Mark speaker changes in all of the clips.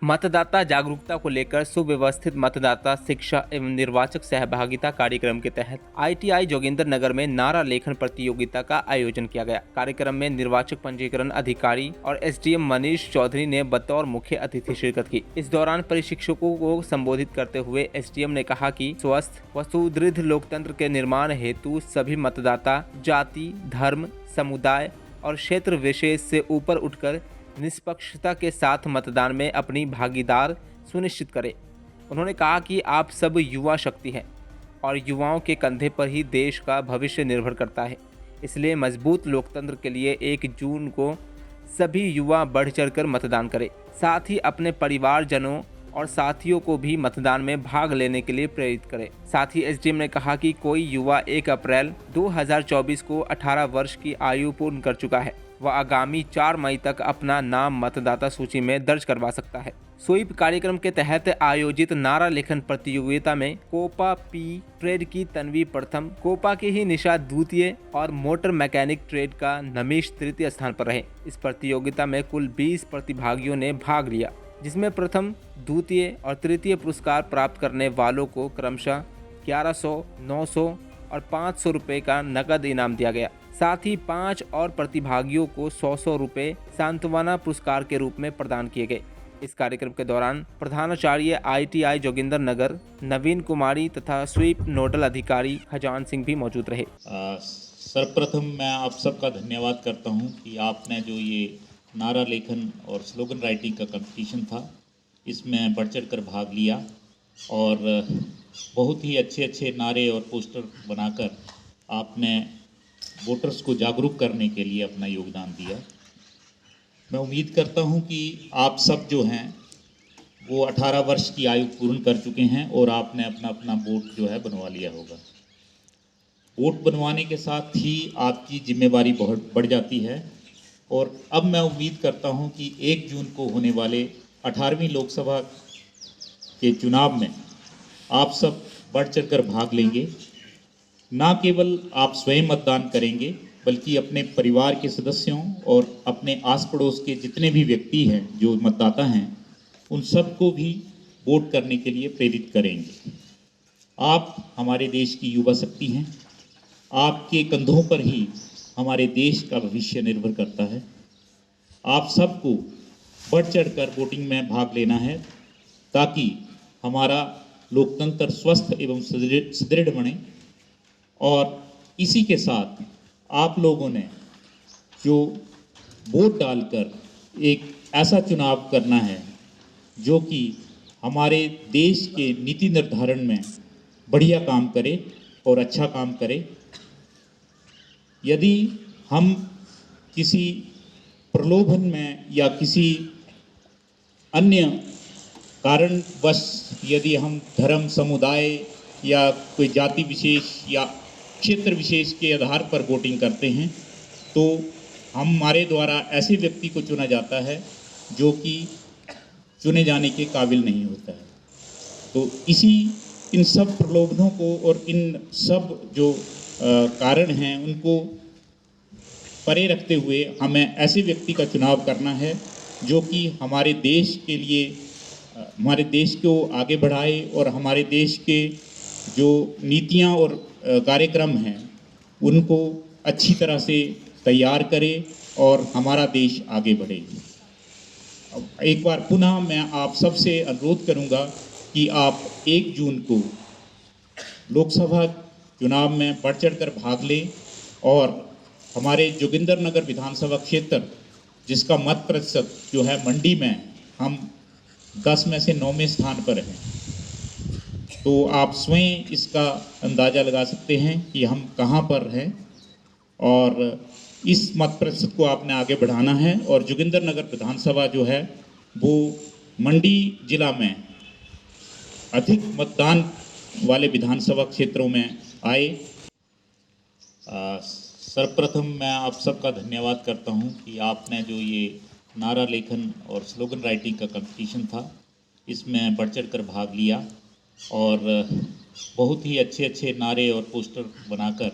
Speaker 1: मतदाता जागरूकता को लेकर सुव्यवस्थित मतदाता शिक्षा एवं निर्वाचक सहभागिता कार्यक्रम के तहत आईटीआई जोगिंदर नगर में नारा लेखन प्रतियोगिता का आयोजन किया गया। कार्यक्रम में निर्वाचक पंजीकरण अधिकारी और एसडीएम मनीष चौधरी ने बतौर मुख्य अतिथि शिरकत की। इस दौरान प्रशिक्षकों को संबोधित करते हुए एसडीएम ने कहा कि स्वस्थ व सुदृढ़ लोकतंत्र के निर्माण हेतु सभी मतदाता जाति, धर्म, समुदाय और क्षेत्र विशेष से ऊपर उठकर निष्पक्षता के साथ मतदान में अपनी भागीदार सुनिश्चित करें। उन्होंने कहा कि आप सब युवा शक्ति हैं और युवाओं के कंधे पर ही देश का भविष्य निर्भर करता है। इसलिए मजबूत लोकतंत्र के लिए 1 जून को सभी युवा बढ़ चढ़कर मतदान करें। साथ ही अपने परिवारजनों और साथियों को भी मतदान में भाग लेने के लिए प्रेरित करें। साथ ही एसडीएम ने कहा कि कोई युवा 1 अप्रैल 2024 को 18 वर्ष की आयु पूर्ण कर चुका है वह आगामी 4 मई तक अपना नाम मतदाता सूची में दर्ज करवा सकता है। स्वीप कार्यक्रम के तहत आयोजित नारा लेखन प्रतियोगिता में कोपा पी ट्रेड की तन्वी प्रथम, कोपा की ही निशा द्वितीय और मोटर मैकेनिक ट्रेड का नमीश तृतीय स्थान पर रहे। इस प्रतियोगिता में कुल 20 प्रतिभागियों ने भाग लिया, जिसमें प्रथम, द्वितीय और तृतीय पुरस्कार प्राप्त करने वालों को क्रमशः 1100, 900 और 500 रुपये का नकद इनाम दिया गया। साथ ही 5 और प्रतिभागियों को 100 रुपये सांत्वना पुरस्कार के रूप में प्रदान किए गए। इस कार्यक्रम के दौरान प्रधानाचार्य आईटीआई जोगिंदर नगर नवीन कुमारी तथा स्वीप नोडल अधिकारी खजान सिंह भी मौजूद रहे।
Speaker 2: सर्वप्रथम मैं आप सबका धन्यवाद करता हूं कि आपने जो ये नारा लेखन और स्लोगन राइटिंग का कंपटीशन था, इसमें बढ़ चढ़ कर भाग लिया और बहुत ही अच्छे नारे और पोस्टर बनाकर आपने वोटर्स को जागरूक करने के लिए अपना योगदान दिया। मैं उम्मीद करता हूं कि आप सब जो हैं वो 18 वर्ष की आयु पूर्ण कर चुके हैं और आपने अपना वोट जो है बनवा लिया होगा। वोट बनवाने के साथ ही आपकी जिम्मेवारी बहुत बढ़ जाती है और अब मैं उम्मीद करता हूं कि 1 जून को होने वाले 18वीं लोकसभा के चुनाव में आप सब बढ़ चढ़कर भाग लेंगे। ना केवल आप स्वयं मतदान करेंगे बल्कि अपने परिवार के सदस्यों और अपने आस पड़ोस के जितने भी व्यक्ति हैं जो मतदाता हैं उन सबको भी वोट करने के लिए प्रेरित करेंगे। आप हमारे देश की युवा शक्ति हैं। आपके कंधों पर ही हमारे देश का भविष्य निर्भर करता है। आप सबको बढ़ चढ़कर वोटिंग में भाग लेना है ताकि हमारा लोकतंत्र स्वस्थ एवं सुदृढ़ बने। और इसी के साथ आप लोगों ने जो वोट डालकर एक ऐसा चुनाव करना है जो कि हमारे देश के नीति निर्धारण में बढ़िया काम करे और अच्छा काम करे। यदि हम किसी प्रलोभन में या किसी अन्य कारणवश यदि हम धर्म, समुदाय या कोई जाति विशेष या क्षेत्र विशेष के आधार पर वोटिंग करते हैं तो हमारे द्वारा ऐसे व्यक्ति को चुना जाता है जो कि चुने जाने के काबिल नहीं होता है। तो इन सब प्रलोभनों को और इन सब जो कारण हैं उनको परे रखते हुए हमें ऐसे व्यक्ति का चुनाव करना है जो कि हमारे देश के लिए, हमारे देश को आगे बढ़ाए और हमारे देश के जो नीतियां और कार्यक्रम हैं उनको अच्छी तरह से तैयार करे और हमारा देश आगे बढ़े। एक बार पुनः मैं आप सबसे अनुरोध करूंगा कि आप 1 जून को लोकसभा चुनाव में बढ़ चढ़कर भाग लें और हमारे जोगिंदर नगर विधानसभा क्षेत्र जिसका मत प्रतिशत जो है मंडी में हम 10 में से 9वें स्थान पर हैं, तो आप स्वयं इसका अंदाज़ा लगा सकते हैं कि हम कहां पर हैं और इस मत प्रतिशत को आपने आगे बढ़ाना है और जोगिंदर नगर विधानसभा जो है वो मंडी जिला में अधिक मतदान वाले विधानसभा क्षेत्रों में आए। सर्वप्रथम मैं आप सबका धन्यवाद करता हूं कि आपने जो ये नारा लेखन और स्लोगन राइटिंग का कंपटीशन था, इसमें बढ़ चढ़ कर भाग लिया और बहुत ही अच्छे नारे और पोस्टर बनाकर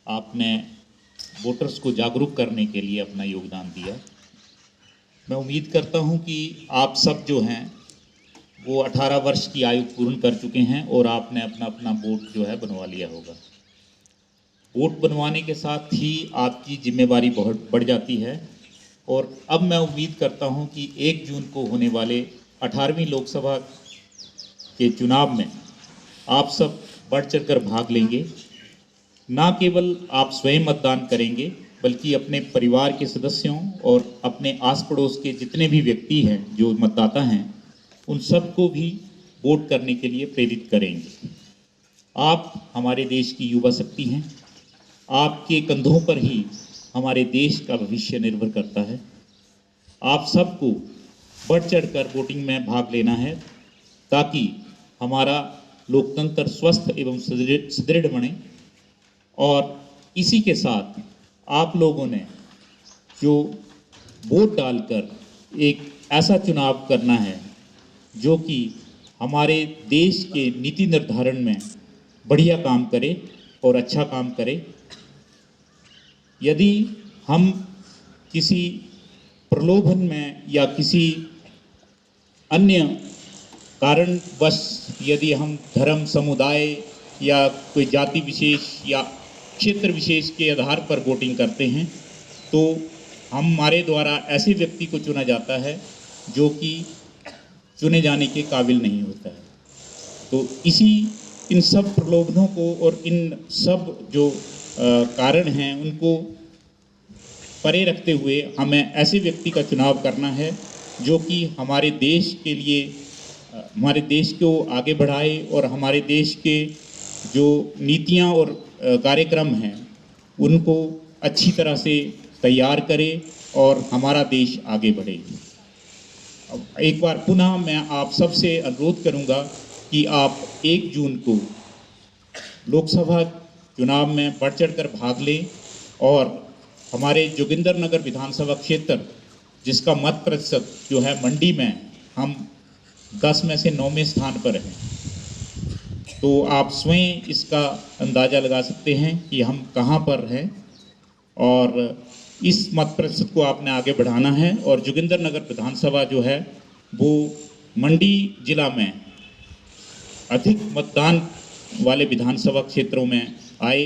Speaker 2: आपने वोटर्स को जागरूक करने के लिए अपना योगदान दिया। मैं उम्मीद करता हूं कि आप सब जो हैं वो 18 वर्ष की आयु पूर्ण कर चुके हैं और आपने अपना अपना वोट जो है बनवा लिया होगा। वोट बनवाने के साथ ही आपकी जिम्मेवारी बहुत बढ़ जाती है और अब मैं उम्मीद करता हूं कि 1 जून को होने वाले 18वीं लोकसभा के चुनाव में आप सब बढ़ चढ़कर भाग लेंगे। ना केवल आप स्वयं मतदान करेंगे बल्कि अपने परिवार के सदस्यों और अपने आस पड़ोस के जितने भी व्यक्ति हैं जो मतदाता हैं उन सबको भी वोट करने के लिए प्रेरित करेंगे। आप हमारे देश की युवा शक्ति हैं। आपके कंधों पर ही हमारे देश का भविष्य निर्भर करता है। आप सबको बढ़ चढ़कर वोटिंग में भाग लेना है ताकि हमारा लोकतंत्र स्वस्थ एवं सुदृढ़ बने। और इसी के साथ आप लोगों ने जो वोट डालकर एक ऐसा चुनाव करना है जो कि हमारे देश के नीति निर्धारण में बढ़िया काम करे और अच्छा काम करे। यदि हम किसी प्रलोभन में या किसी अन्य कारणवश यदि हम धर्म, समुदाय या कोई जाति विशेष या क्षेत्र विशेष के आधार पर वोटिंग करते हैं तो हमारे द्वारा ऐसे व्यक्ति को चुना जाता है जो कि चुने जाने के काबिल नहीं होता है। तो इन सब प्रलोभनों को और इन सब जो कारण हैं उनको परे रखते हुए हमें ऐसे व्यक्ति का चुनाव करना है जो कि हमारे देश के लिए हमारे देश को आगे बढ़ाए और हमारे देश के जो नीतियां और कार्यक्रम हैं उनको अच्छी तरह से तैयार करे और हमारा देश आगे बढ़े। अब एक बार पुनः मैं आप सबसे अनुरोध करूंगा कि आप 1 जून को लोकसभा चुनाव में बढ़ चढ़कर भाग लें और हमारे जोगिंदरनगर विधानसभा क्षेत्र जिसका मत प्रतिशत जो है मंडी में हम 10 में से 9वें स्थान पर हैं, तो आप स्वयं इसका अंदाज़ा लगा सकते हैं कि हम कहाँ पर हैं और इस मत प्रतिशत को आपने आगे बढ़ाना है। और जोगिंदरनगर विधानसभा जो है वो मंडी जिला में अधिक मतदान वाले विधानसभा क्षेत्रों में आए